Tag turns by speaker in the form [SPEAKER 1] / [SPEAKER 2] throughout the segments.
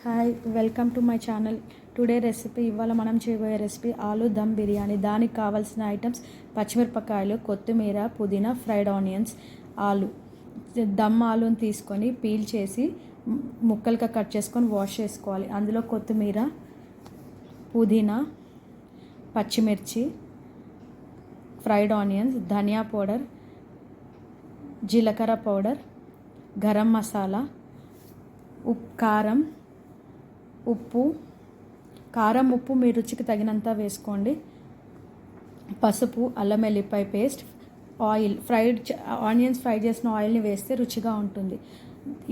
[SPEAKER 1] Hi, welcome to my channel. Today recipe, ఇవాళ మనం చేయబోయే రెసిపీ ఆలు దమ్ బిర్యానీ. దానికి కావాల్సిన ఐటమ్స్ పచ్చిమిరపకాయలు, కొత్తిమీర, పుదీనా, ఫ్రైడ్ ఆనియన్స్, ఆలు. దమ్ ఆలుని తీసుకొని పీల్ చేసి ముక్కలుగా కట్ చేసుకొని వాష్ చేసుకోవాలి. అందులో కొత్తిమీర, పుదీనా, పచ్చిమిర్చి, ఫ్రైడ్ ఆనియన్స్, ధనియా పౌడర్, జీలకర్ర పౌడర్, గరం మసాలా, కారం ఉప్పు మీ రుచికి తగినంత వేసుకోండి. పసుపు, అల్లం వెల్లిపాయ పేస్ట్, ఆయిల్, ఆనియన్స్ ఫ్రై చేసిన ఆయిల్ని వేస్తే రుచిగా ఉంటుంది.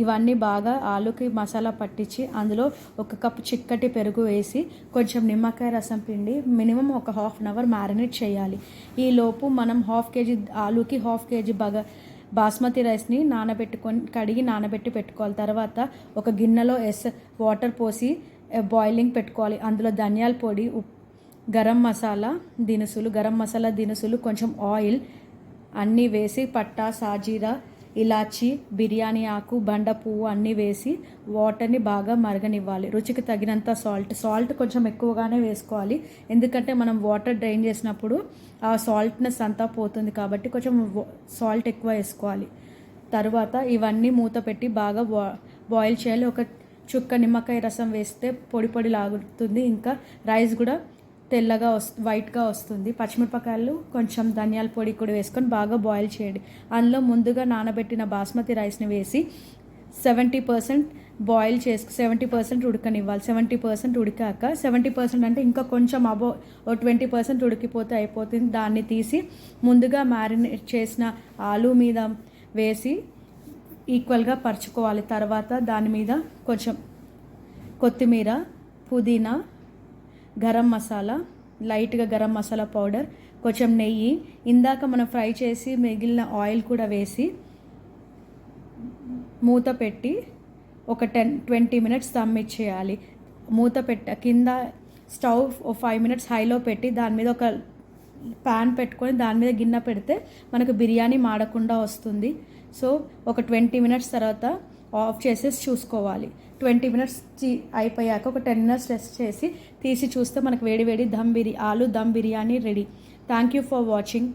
[SPEAKER 1] ఇవన్నీ బాగా ఆలుకి మసాలా పట్టించి అందులో 1 కప్పు చిక్కటి పెరుగు వేసి కొంచెం నిమ్మకాయ రసం పిండి మినిమం ఒక ½ అన్ అవర్ మ్యారినేట్ చేయాలి. ఈలోపు మనం 1/2 కేజీ ఆలుకి 1/2 కేజీ బాస్మతి రైస్ని కడిగి నానబెట్టి పెట్టుకోవాలి. తర్వాత ఒక గిన్నెలో వాటర్ పోసి బాయిలింగ్ పెట్టుకోవాలి. అందులో ధనియాల పొడి, గరం మసాలా దినుసులు, కొంచెం ఆయిల్ అన్నీ వేసి పట్టా, సాజీరా, ఇలాచి, బిర్యానీ ఆకు, బండ పువ్వు అన్నీ వేసి వాటర్ని బాగా మరగనివ్వాలి. రుచికి తగినంత సాల్ట్ కొంచెం ఎక్కువగానే వేసుకోవాలి. ఎందుకంటే మనం వాటర్ డ్రైన్ చేసినప్పుడు ఆ సాల్ట్నెస్ అంతా పోతుంది కాబట్టి కొంచెం సాల్ట్ ఎక్కువ వేసుకోవాలి. తర్వాత ఇవన్నీ మూత పెట్టి బాగా బాయిల్ చేయాలి. ఒక చుక్క నిమ్మకాయ రసం వేస్తే పొడి లాగుతుంది. ఇంకా రైస్ కూడా తెల్లగా వైట్గా వస్తుంది. పచ్చిమిరపకాయలు, కొంచెం ధనియాల పొడి కూడా వేసుకొని బాగా బాయిల్ చేయండి. అందులో ముందుగా నానబెట్టిన బాస్మతి రైస్ని వేసి 70% ఉడకనివ్వాలి. 70% ఉడికాక 70% అంటే ఇంకా కొంచెం 20% ఉడికిపోతే అయిపోతుంది. దాన్ని తీసి ముందుగా మ్యారినేట్ చేసిన ఆలు మీద వేసి ఈక్వల్గా పరుచుకోవాలి. తర్వాత దాని మీద కొంచెం కొత్తిమీర, పుదీనా, లైట్గా గరం మసాలా పౌడర్, కొంచెం నెయ్యి, ఇందాక మనం ఫ్రై చేసి మిగిలిన ఆయిల్ కూడా వేసి మూత పెట్టి ఒక 10-20 మినిట్స్ దమ్ ఇచ్చేయాలి. కింద స్టవ్ 5 మినిట్స్ హైలో పెట్టి దాని మీద ఒక ప్యాన్ పెట్టుకొని దాని మీద గిన్నె పెడితే మనకు బిర్యానీ మాడకుండా వస్తుంది. సో ఒక 20 మినిట్స్ తర్వాత ఆఫ్ చేసేసి చూసుకోవాలి. 20 మినిట్స్ అయిపోయాక ఒక 10 మినిట్స్ రెస్ట్ చేసి తీసి చూస్తే మనకు వేడి aloo dum biryani ready. Thank you for watching.